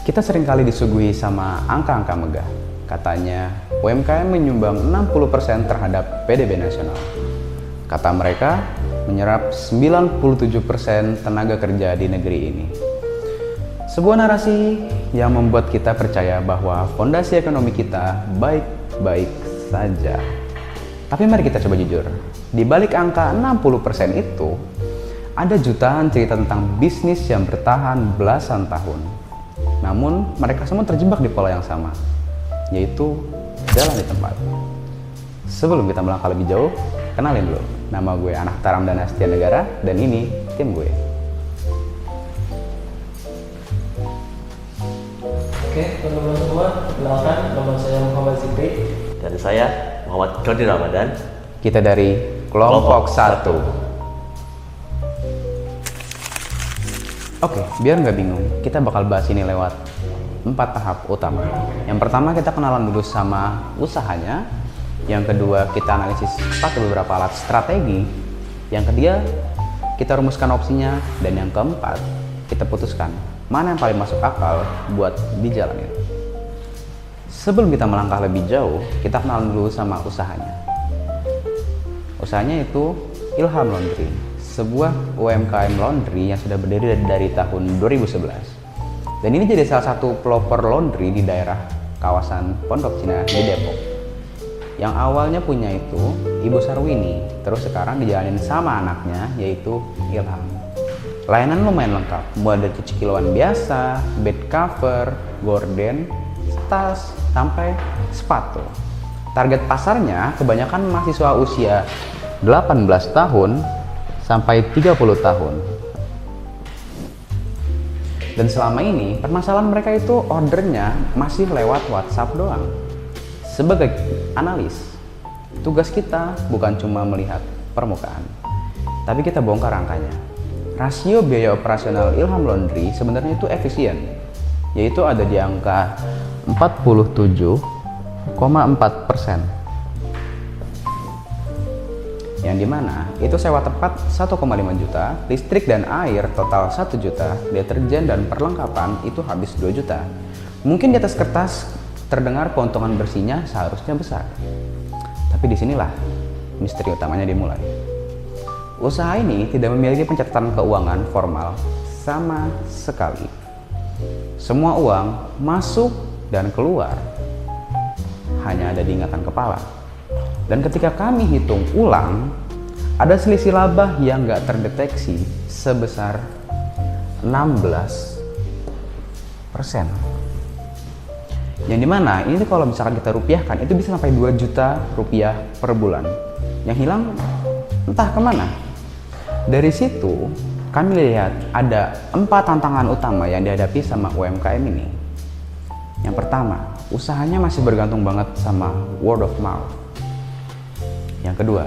Kita seringkali disuguhi sama angka-angka megah. Katanya UMKM menyumbang 60% terhadap PDB nasional. Kata mereka menyerap 97% tenaga kerja di negeri ini. Sebuah narasi yang membuat kita percaya bahwa fondasi ekonomi kita baik-baik saja. Tapi mari kita coba jujur, di balik angka 60% itu, ada jutaan cerita tentang bisnis yang bertahan belasan tahun. Namun, mereka semua terjebak di pola yang sama, yaitu jalan di tempat. Sebelum kita melangkah lebih jauh, kenalin dulu. Nama gue Anahta Ramdhana Setia Negara, dan ini tim gue. Oke, teman-teman semua, kenalkan nama saya Muhammad Zikri. Dan saya Muhammad Dodi Ramadan. Kita dari Kelompok 1. Oke, biar nggak bingung, kita bakal bahas ini lewat 4 tahap utama. Yang pertama, kita kenalan dulu sama usahanya. Yang kedua, kita analisis pakai beberapa alat strategi. Yang ketiga, kita rumuskan opsinya. Dan yang keempat, kita putuskan mana yang paling masuk akal buat dijalanin. Sebelum kita melangkah lebih jauh, kita kenalan dulu sama usahanya. Usahanya itu Ilham Laundry, sebuah UMKM laundry yang sudah berdiri dari tahun 2011. Dan ini jadi salah satu pelopor laundry di daerah kawasan Pondok Cina di Depok. Yang awalnya punya itu Ibu Sarwini, terus sekarang dijalanin sama anaknya yaitu Ilham. Layanan lumayan lengkap, mulai dari cuci kiloan biasa, bed cover, gorden, tas, sampai sepatu. Target pasarnya kebanyakan mahasiswa usia 18 tahun sampai 30 tahun. Dan selama ini permasalahan mereka itu ordernya masih lewat WhatsApp doang. Sebagai analis, tugas kita bukan cuma melihat permukaan, tapi kita bongkar angkanya. Rasio biaya operasional Ilham Laundry sebenarnya itu efisien, yaitu ada di angka 47,4%. Yang dimana itu sewa tempat 1,5 juta, listrik dan air total 1 juta, deterjen dan perlengkapan itu habis 2 juta. Mungkin di atas kertas terdengar keuntungan bersihnya seharusnya besar. Tapi disinilah misteri utamanya dimulai. Usaha ini tidak memiliki pencatatan keuangan formal sama sekali. Semua uang masuk dan keluar hanya ada di ingatan kepala. Dan ketika kami hitung ulang, ada selisih laba yang nggak terdeteksi sebesar 16%. Yang dimana ini kalau misalkan kita rupiahkan, itu bisa sampai 2 juta rupiah per bulan. Yang hilang entah kemana. Dari situ, kami lihat ada 4 tantangan utama yang dihadapi sama UMKM ini. Yang pertama, usahanya masih bergantung banget sama word of mouth. Yang kedua,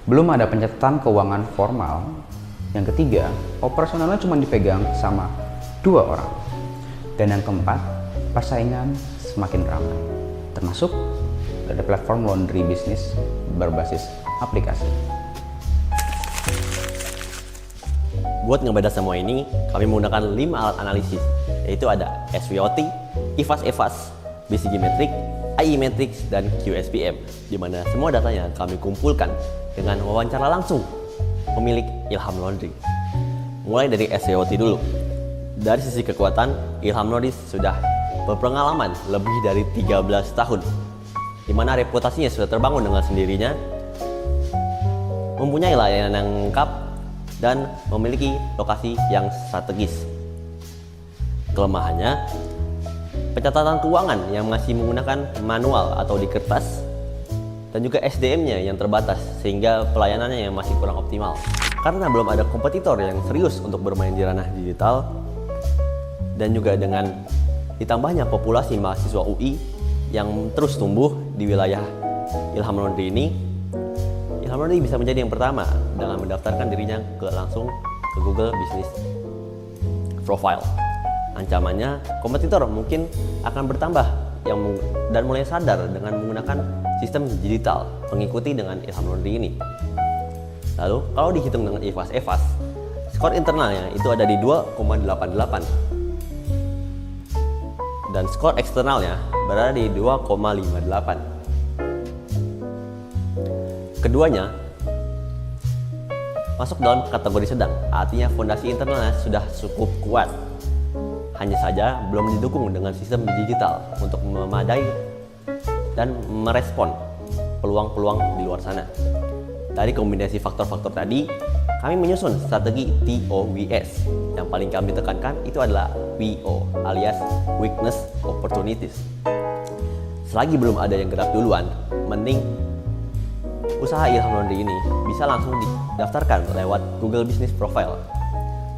belum ada pencatatan keuangan formal. Yang ketiga, operasionalnya cuma dipegang sama 2 orang. Dan yang keempat, persaingan semakin ramai, termasuk dari platform laundry bisnis berbasis aplikasi. Buat ngebedah semua ini, kami menggunakan 5 alat analisis, yaitu ada SWOT, IFAS, BCG Metric, AI Matrix, dan QSPM, di mana semua datanya kami kumpulkan dengan wawancara langsung pemilik Ilham Laundry. Mulai dari SWOT dulu. Dari sisi kekuatan, Ilham Laundry sudah berpengalaman lebih dari 13 tahun, di mana reputasinya sudah terbangun dengan sendirinya, mempunyai layanan yang lengkap, dan memiliki lokasi yang strategis. Kelemahannya, pencatatan keuangan yang masih menggunakan manual atau di kertas, dan juga SDM-nya yang terbatas sehingga pelayanannya yang masih kurang optimal. Karena belum ada kompetitor yang serius untuk bermain di ranah digital, dan juga dengan ditambahnya populasi mahasiswa UI yang terus tumbuh di wilayah Ilham Laundry ini, Ilham Laundry bisa menjadi yang pertama dengan mendaftarkan dirinya langsung ke Google Business Profile. Ancamannya, kompetitor mungkin akan bertambah dan mulai sadar dengan menggunakan sistem digital mengikuti dengan Ilham Laundry ini. Lalu, kalau dihitung dengan IFAS, skor internalnya itu ada di 2,88. dan skor eksternalnya berada di 2,58. Keduanya masuk dalam kategori sedang, artinya fondasi internalnya sudah cukup kuat. Hanya saja belum didukung dengan sistem digital untuk memadai dan merespon peluang-peluang di luar sana. Dari kombinasi faktor-faktor tadi, kami menyusun strategi TOWS. Yang paling kami tekankan itu adalah WO alias Weakness Opportunities. Selagi belum ada yang gerak duluan, mending usaha Ilham Laundry ini bisa langsung didaftarkan lewat Google Business Profile.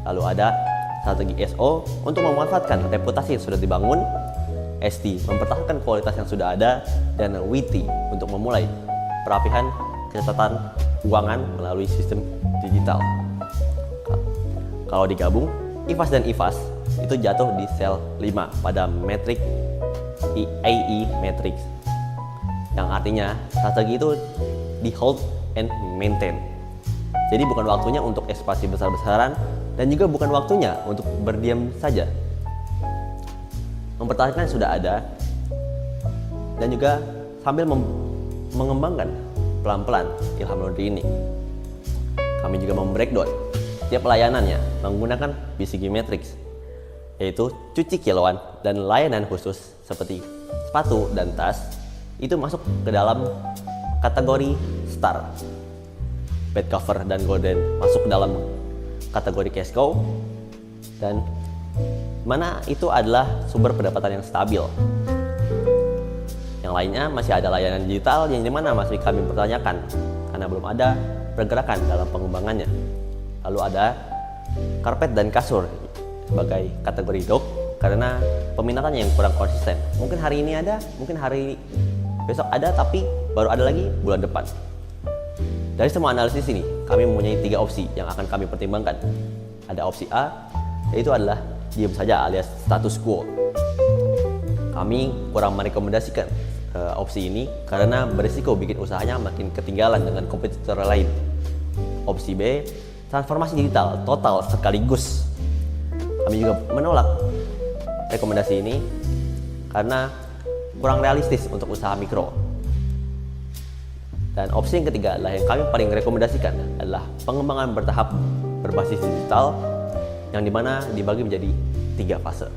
Lalu ada strategi SO untuk memanfaatkan reputasi yang sudah dibangun, ST mempertahankan kualitas yang sudah ada, dan WT untuk memulai perapihan catatan keuangan melalui sistem digital. Kalau digabung, IFAS dan IFAS itu jatuh di sel 5 pada metrik AE Matrix, yang artinya strategi itu di hold and maintain. Jadi bukan waktunya untuk ekspansi besar-besaran dan juga bukan waktunya untuk berdiam saja. Mempertahankan yang sudah ada dan juga sambil mengembangkan pelan-pelan Ilham Laundry ini. Kami juga membreakdown setiap layanannya menggunakan BCG Matrix, yaitu cuci kilauan dan layanan khusus seperti sepatu dan tas itu masuk ke dalam kategori Star. Bed cover dan golden masuk ke dalam kategori cash cow, dan mana itu adalah sumber pendapatan yang stabil. Yang lainnya masih ada layanan digital yang dimana masih kami pertanyakan karena belum ada pergerakan dalam pengembangannya. Lalu ada karpet dan kasur sebagai kategori dog karena peminatannya yang kurang konsisten. Mungkin hari ini ada, mungkin hari besok ada, tapi baru ada lagi bulan depan. Dari semua analisis ini, kami mempunyai 3 opsi yang akan kami pertimbangkan. Ada opsi A, yaitu adalah diam saja alias status quo. Kami kurang merekomendasikan opsi ini karena berisiko bikin usahanya makin ketinggalan dengan kompetitor lain. Opsi B, transformasi digital total sekaligus. Kami juga menolak rekomendasi ini karena kurang realistis untuk usaha mikro. Dan opsi yang ketiga adalah yang kami paling rekomendasikan adalah pengembangan bertahap berbasis digital yang dimana dibagi menjadi 3 fase.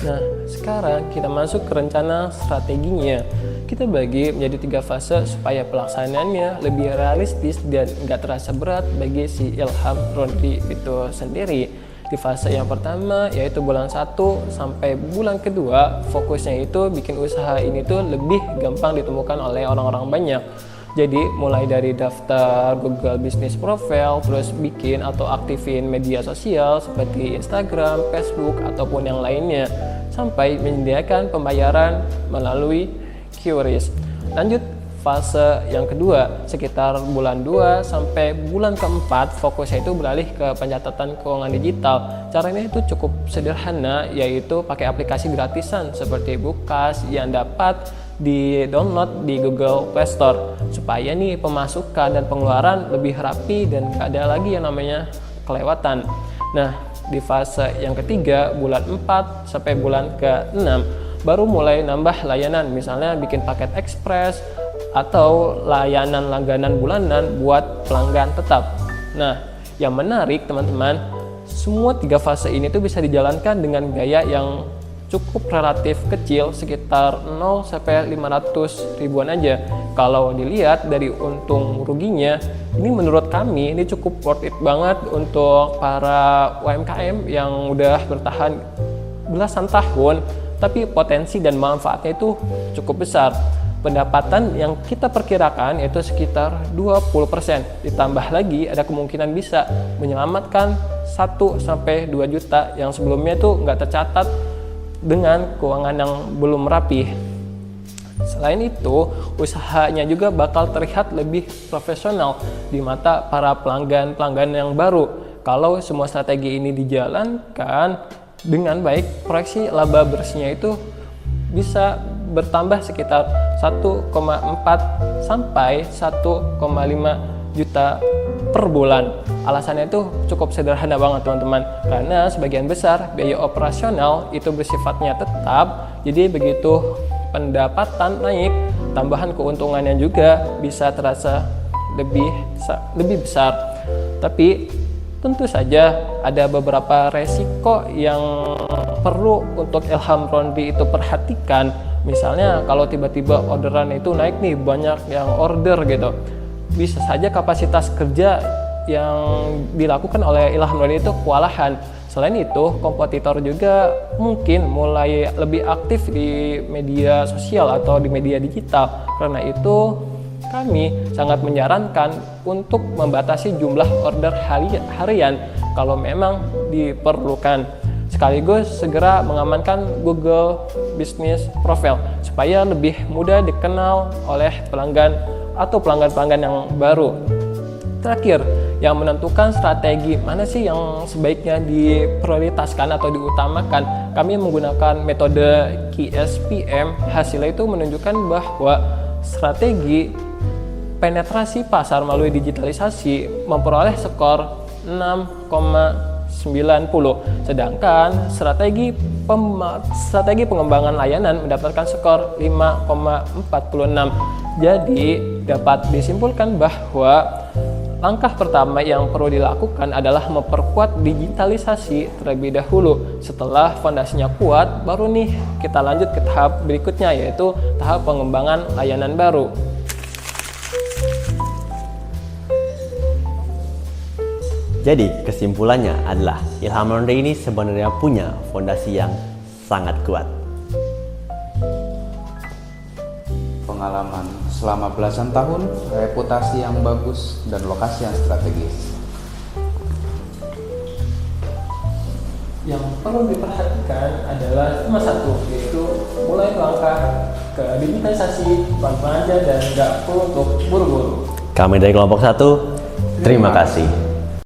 Nah, sekarang kita masuk ke rencana strateginya. Kita bagi menjadi 3 fase supaya pelaksanaannya lebih realistis dan nggak terasa berat bagi si Ilham Laundry itu sendiri. Di fase yang pertama yaitu bulan 1 sampai bulan kedua, fokusnya itu bikin usaha ini tuh lebih gampang ditemukan oleh orang-orang banyak. Jadi mulai dari daftar Google Business Profile, terus bikin atau aktifin media sosial seperti Instagram, Facebook, ataupun yang lainnya, sampai menyediakan pembayaran melalui QRIS. Lanjut fase yang kedua, sekitar bulan 2 sampai bulan keempat, fokusnya itu beralih ke pencatatan keuangan digital. Caranya itu cukup sederhana, yaitu pakai aplikasi gratisan seperti Bookas yang dapat di-download di Google Play Store, supaya nih pemasukan dan pengeluaran lebih rapi dan gak ada lagi yang namanya kelewatan. Nah, di fase yang ketiga, bulan 4 sampai bulan ke-6, baru mulai nambah layanan, misalnya bikin paket ekspres atau layanan langganan bulanan buat pelanggan tetap. Nah, yang menarik teman-teman, semua 3 fase ini tuh bisa dijalankan dengan biaya yang cukup relatif kecil, sekitar 0 sampai 500 ribuan aja. Kalau dilihat dari untung ruginya, ini menurut kami ini cukup worth it banget untuk para UMKM yang udah bertahan belasan tahun, tapi potensi dan manfaatnya itu cukup besar. Pendapatan yang kita perkirakan yaitu sekitar 20%. Ditambah lagi ada kemungkinan bisa menyelamatkan 1 sampai 2 juta yang sebelumnya itu nggak tercatat dengan keuangan yang belum rapi. Selain itu, usahanya juga bakal terlihat lebih profesional di mata para pelanggan yang baru. Kalau semua strategi ini dijalankan dengan baik, proyeksi laba bersihnya itu bisa bertambah sekitar 1,4 sampai 1,5 juta per bulan. Alasannya itu cukup sederhana banget teman-teman, karena sebagian besar biaya operasional itu bersifatnya tetap, jadi begitu pendapatan naik, tambahan keuntungannya juga bisa terasa lebih besar. Tapi tentu saja ada beberapa resiko yang perlu untuk Ilham Laundry itu perhatikan. Misalnya kalau tiba-tiba orderan itu naik nih, banyak yang order gitu, bisa saja kapasitas kerja yang dilakukan oleh Ilham Laundry itu kewalahan. Selain itu, kompetitor juga mungkin mulai lebih aktif di media sosial atau di media digital. Karena itu, kami sangat menyarankan untuk membatasi jumlah order harian kalau memang diperlukan. Sekaligus segera mengamankan Google Business Profile supaya lebih mudah dikenal oleh pelanggan atau pelanggan-pelanggan yang baru. Terakhir, yang menentukan strategi mana sih yang sebaiknya diprioritaskan atau diutamakan, kami menggunakan metode KSPM. Hasilnya itu menunjukkan bahwa strategi penetrasi pasar melalui digitalisasi memperoleh skor 6,90, sedangkan strategi pengembangan layanan mendapatkan skor 5,46. Jadi dapat disimpulkan bahwa langkah pertama yang perlu dilakukan adalah memperkuat digitalisasi terlebih dahulu. Setelah fondasinya kuat, baru nih kita lanjut ke tahap berikutnya, yaitu tahap pengembangan layanan baru. Jadi kesimpulannya adalah Ilham Laundry ini sebenarnya punya fondasi yang sangat kuat. Pengalaman selama belasan tahun, reputasi yang bagus, dan lokasi yang strategis. Yang perlu diperhatikan adalah cuma satu, yaitu mulai langkah ke digitalisasi pelan-pelan aja dan nggak perlu untuk buru-buru. Kami dari kelompok 1, terima kasih.